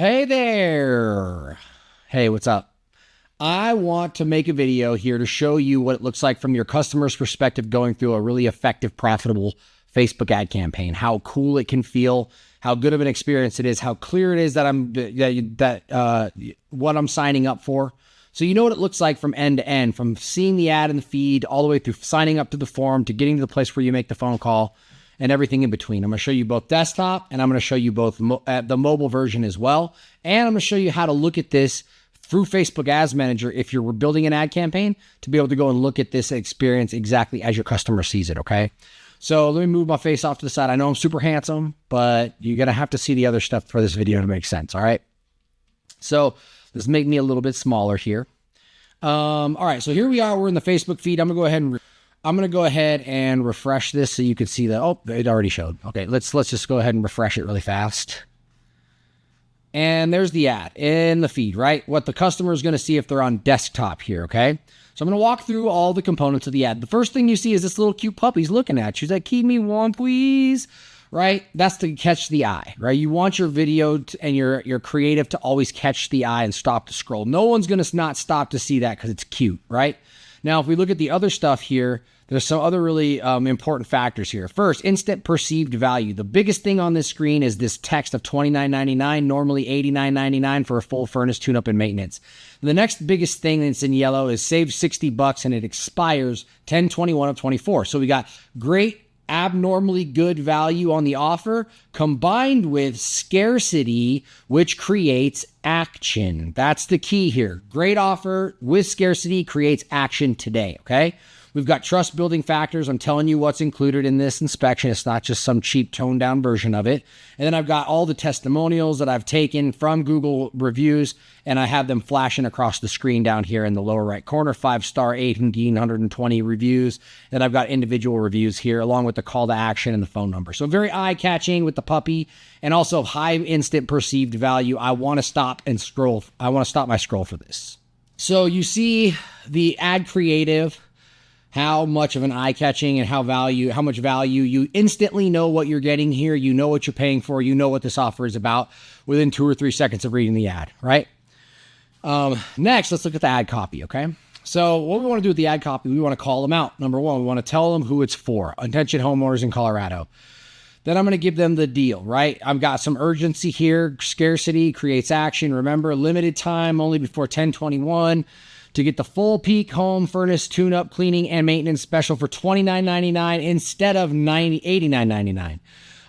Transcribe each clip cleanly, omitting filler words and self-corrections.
Hey there. Hey, what's up? I want to make a video here to show you what it looks like from your customer's perspective going through a really effective, profitable Facebook ad campaign. How cool it can feel, how good of an experience it is, how clear it is that what I'm signing up for. So you know what it looks like from end to end, from seeing the ad in the feed all the way through signing up to the form to getting to the place where you make the phone call and everything in between. I'm going to show you both desktop and I'm going to show you both the mobile version as well. And I'm going to show you how to look at this through Facebook Ads Manager if you're building an ad campaign to be able to go and look at this experience exactly as your customer sees it, okay? So let me move my face off to the side. I know I'm super handsome, but you're going to have to see the other stuff for this video to make sense, all right? So let's make me a little bit smaller here. All right, so here we are. We're in the Facebook feed. I'm going to go ahead and refresh this so you can see that. Oh, it already showed. Okay, let's just go ahead and refresh it really fast. And there's the ad in the feed, right? What the customer is going to see if they're on desktop here, okay? So I'm going to walk through all the components of the ad. The first thing you see is this little cute puppy's looking at you. She's like, keep me warm, please, right? That's to catch the eye, right? You want your video and your creative to always catch the eye and stop to scroll. No one's going to not stop to see that because it's cute, right? Now, if we look at the other stuff here, there's some other really important factors here. First, instant perceived value. The biggest thing on this screen is this text of $29.99, normally $89.99 for a full furnace tune-up and maintenance. The next biggest thing that's in yellow is save $60 and it expires 10/21 of 24. So we got great, abnormally good value on the offer combined with scarcity, which creates action. That's the key here. Great offer with scarcity creates action today, okay? We've got trust building factors. I'm telling you what's included in this inspection. It's not just some cheap toned down version of it. And then I've got all the testimonials that I've taken from Google reviews, and I have them flashing across the screen down here in the lower right corner, 5-star, 1,820 reviews. Then I've got individual reviews here along with the call to action and the phone number. So very eye catching with the puppy and also high instant perceived value. I want to stop and scroll. I want to stop my scroll for this. So you see the ad creative, how much of an eye-catching and how much value. You instantly know what you're getting here. You know what you're paying for. You know what this offer is about within 2 or 3 seconds of reading the ad, right? Next, let's look at the ad copy, okay? So what we want to do with the ad copy, we want to call them out. Number one, we want to tell them who it's for. Attention homeowners in Colorado. Then I'm going to give them the deal, right? I've got some urgency here. Scarcity creates action. Remember, limited time, only before 10/21. To get the full peak home furnace tune-up, cleaning, and maintenance special for $29.99 instead of $89.99.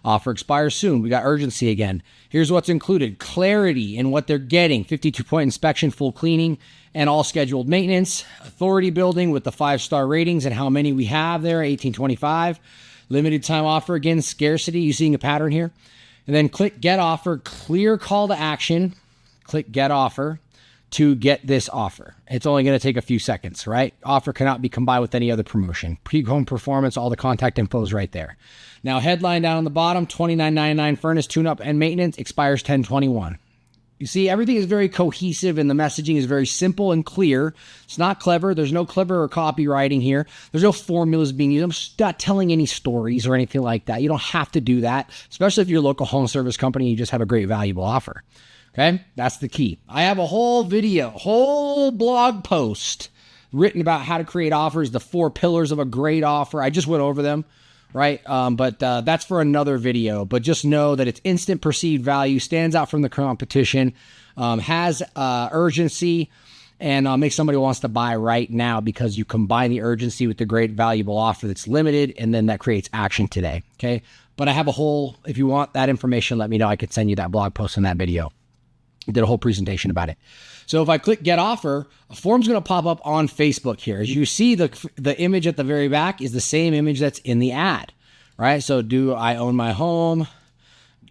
Offer expires soon. We got urgency again. Here's what's included. Clarity in what they're getting. 52-point inspection, full cleaning, and all scheduled maintenance. Authority building with the 5-star ratings and how many we have there, 1825. Limited time offer, again, scarcity. You seeing a pattern here? And then click Get Offer, clear call to action. Click Get Offer to get this offer. It's only going to take a few seconds, right? Offer cannot be combined with any other promotion. Pre-home performance, all the contact info is right there. Now, headline down on the bottom, $29.99 furnace tune-up and maintenance, expires 10/21. You see, everything is very cohesive and the messaging is very simple and clear. It's not clever. There's no clever or copywriting here. There's no formulas being used. I'm not telling any stories or anything like that. You don't have to do that, especially if you're a local home service company and you just have a great, valuable offer. Okay, that's the key. I have a whole video, whole blog post written about how to create offers, the 4 pillars of a great offer. I just went over them, right? But that's for another video. But just know that it's instant perceived value, stands out from the competition, has urgency, and makes somebody who wants to buy right now because you combine the urgency with the great valuable offer that's limited, and then that creates action today, okay? But I have a whole, if you want that information, let me know. I could send you that blog post in that video. I did a whole presentation about it. So if I click Get Offer, a form's going to pop up on Facebook here. As you see, the image at the very back is the same image that's in the ad, right? So do I own my home?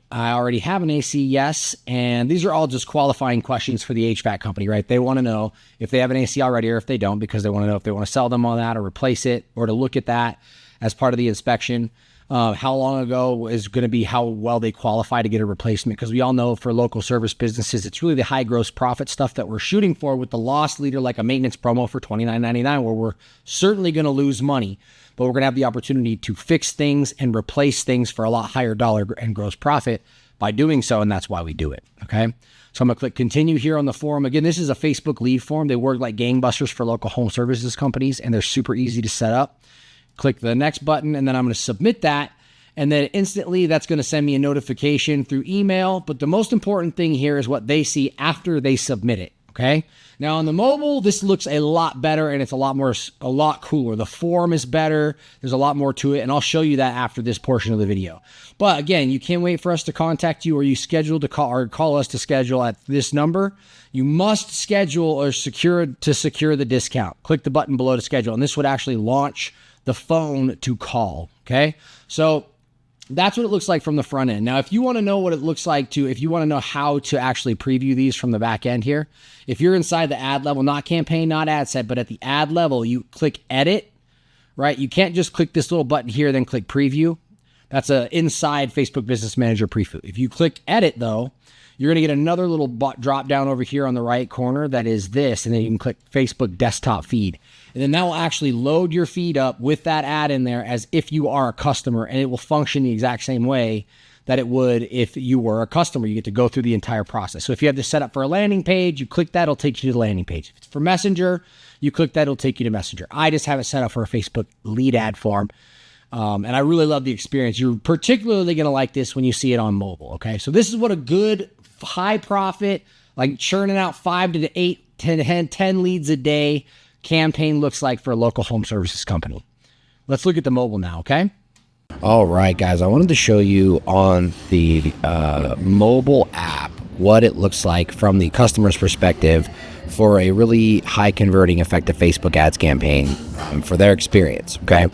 I already have an AC, yes. And these are all just qualifying questions for the HVAC company, right? They want to know if they have an AC already or if they don't, because they want to know if they want to sell them on that or replace it or to look at that as part of the inspection. How long ago is going to be how well they qualify to get a replacement. Because we all know for local service businesses, it's really the high gross profit stuff that we're shooting for with the loss leader, like a maintenance promo for $29.99, where we're certainly going to lose money, but we're going to have the opportunity to fix things and replace things for a lot higher dollar and gross profit by doing so, and that's why we do it, okay? So I'm going to click continue here on the form. Again, this is a Facebook lead form. They work like gangbusters for local home services companies, and they're super easy to set up. Click the next button, and then I'm going to submit that. And then instantly that's going to send me a notification through email. But the most important thing here is what they see after they submit it, okay? Now on the mobile, this looks a lot better and it's a lot cooler. The form is better. There's a lot more to it. And I'll show you that after this portion of the video. But again, you can't wait for us to contact you, or you schedule to call us to schedule at this number. You must schedule or secure the discount. Click the button below to schedule. And this would actually launch the phone to call, okay? So that's what it looks like from the front end. Now, if you want to know what it looks like if you want to know how to actually preview these from the back end here, if you're inside the ad level, not campaign, not ad set, but at the ad level, you click edit, right? You can't just click this little button here, then click preview. That's a inside Facebook Business Manager preview. If you click edit though, you're going to get another little drop down over here on the right corner that is this, and then you can click Facebook desktop feed. And then that will actually load your feed up with that ad in there as if you are a customer, and it will function the exact same way that it would if you were a customer. You get to go through the entire process. So if you have this set up for a landing page, you click that, it'll take you to the landing page. If it's for Messenger, you click that, it'll take you to Messenger. I just have it set up for a Facebook lead ad form. And I really love the experience. You're particularly going to like this when you see it on mobile, okay? So this is what a good high profit, like churning out 5 to 8, 10 leads a day campaign looks like for a local home services company. Let's look at the mobile now, okay? All right, guys, I wanted to show you on the mobile app what it looks like from the customer's perspective for a really high converting effective Facebook ads campaign for their experience, okay?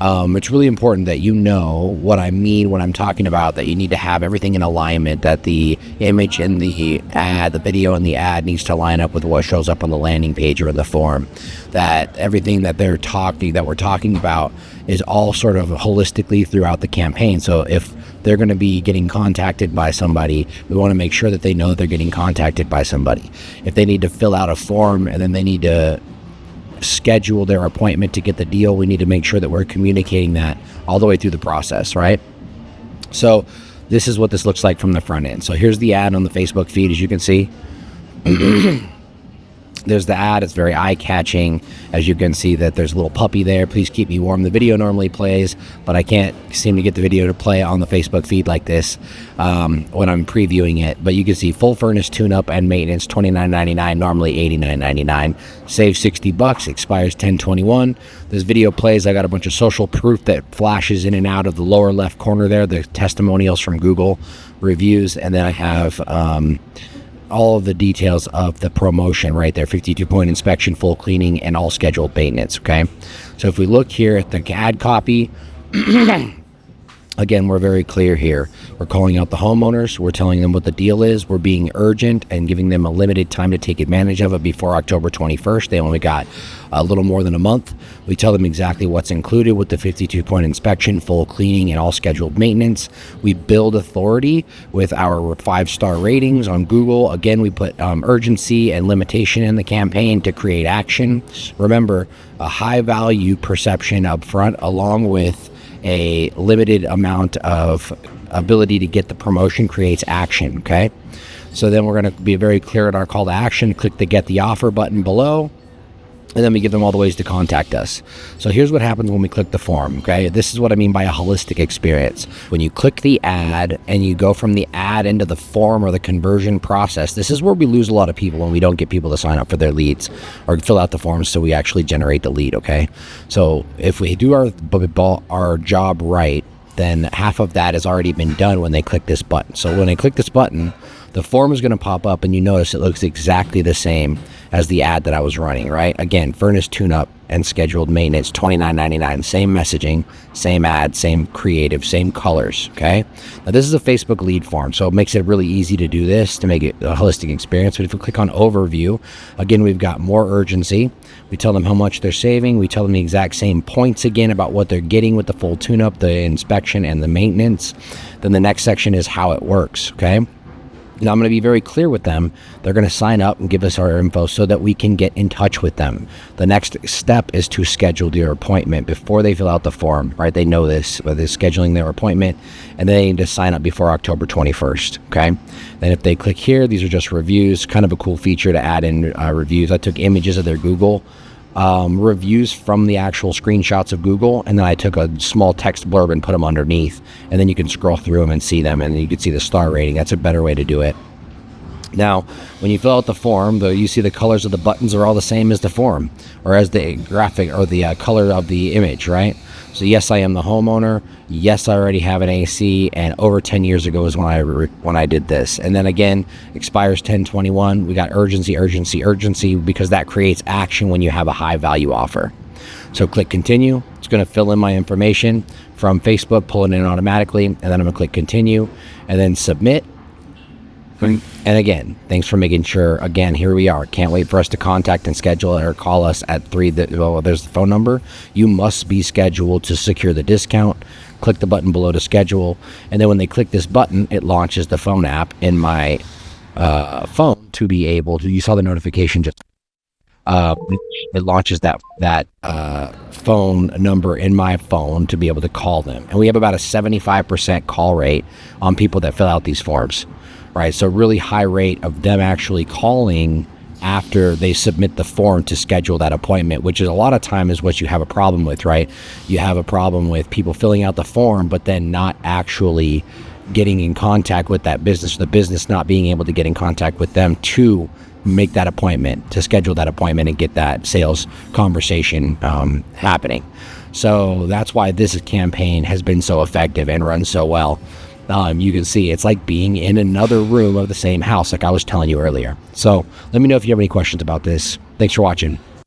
It's really important that you know what I mean when I'm talking about that you need to have everything in alignment, that the image in the ad, the video in the ad needs to line up with what shows up on the landing page or in the form, that everything that we're talking about is all sort of holistically throughout the campaign. So if they're going to be getting contacted by somebody, we want to make sure that they know they're getting contacted by somebody. If they need to fill out a form and then they need to schedule their appointment to get the deal, we need to make sure that we're communicating that all the way through the process, right? So this is what this looks like from the front end. So here's the ad on the Facebook feed, as you can see. There's the ad. It's very eye-catching. As you can see that there's a little puppy there. Please keep me warm. The video normally plays, but I can't seem to get the video to play on the Facebook feed like this when I'm previewing it. But you can see full furnace tune-up and maintenance, $29.99, normally $89.99. Save $60, expires 10/21. This video plays. I got a bunch of social proof that flashes in and out of the lower left corner there, the testimonials from Google reviews, and then I have all of the details of the promotion right there, 52-point inspection, full cleaning, and all scheduled maintenance, okay? So if we look here at the ad copy, again, we're very clear here. We're calling out the homeowners. We're telling them what the deal is. We're being urgent and giving them a limited time to take advantage of it before October 21st. They only got a little more than a month. We tell them exactly what's included with the 52-point inspection, full cleaning, and all scheduled maintenance. We build authority with our 5-star ratings on Google. Again, we put urgency and limitation in the campaign to create action. Remember, a high value perception up front along with a limited amount of ability to get the promotion creates action, okay? So then we're going to be very clear in our call to action. Click the get the offer button below, and then we give them all the ways to contact us. So here's what happens when we click the form, okay? This is what I mean by a holistic experience. When you click the ad and you go from the ad into the form or the conversion process, this is where we lose a lot of people when we don't get people to sign up for their leads or fill out the forms so we actually generate the lead, okay? So if we do our job right, then half of that has already been done when they click this button. So when they click this button, the form is going to pop up and you notice it looks exactly the same as the ad that I was running, right? Again, furnace tune-up and scheduled maintenance, $29.99, same messaging, same ad, same creative, same colors, okay? Now this is a Facebook lead form, so it makes it really easy to do this, to make it a holistic experience. But if we click on overview, again, we've got more urgency. We tell them how much they're saving. We tell them the exact same points again about what they're getting with the full tune-up, the inspection, and the maintenance. Then the next section is how it works, okay? Now, I'm going to be very clear with them. They're going to sign up and give us our info so that we can get in touch with them. The next step is to schedule their appointment before they fill out the form, right? They know this, but they're scheduling their appointment, and they need to sign up before October 21st, okay? Then if they click here, these are just reviews, kind of a cool feature to add in reviews. I took images of their Google reviews from the actual screenshots of Google, and then I took a small text blurb and put them underneath, and then you can scroll through them and see them, and you can see the star rating. That's a better way to do it. Now, when you fill out the form, you see the colors of the buttons are all the same as the form, or as the graphic, or the color of the image, right? So yes, I am the homeowner. Yes, I already have an AC, and over 10 years ago is when I did this. And then again, expires 10/21. We got urgency, urgency, urgency, because that creates action when you have a high value offer. So click continue. It's going to fill in my information from Facebook, pull it in automatically, and then I'm going to click continue, and then submit. And again, thanks for making sure. Again, here we are. Can't wait for us to contact and schedule or call us at 3. There's the phone number. You must be scheduled to secure the discount. Click the button below to schedule. And then when they click this button, it launches the phone app in my phone to be able to, you saw the notification just, it launches that phone number in my phone to be able to call them. And we have about a 75% call rate on people that fill out these forms. Right, so really high rate of them actually calling after they submit the form to schedule that appointment, which is a lot of time is what you have a problem with, right? You have a problem with people filling out the form, but then not actually getting in contact with that business, the business not being able to get in contact with them to make that appointment, to schedule that appointment and get that sales conversation happening. So that's why this campaign has been so effective and runs so well. You can see it's like being in another room of the same house, like I was telling you earlier. So let me know if you have any questions about this. Thanks for watching.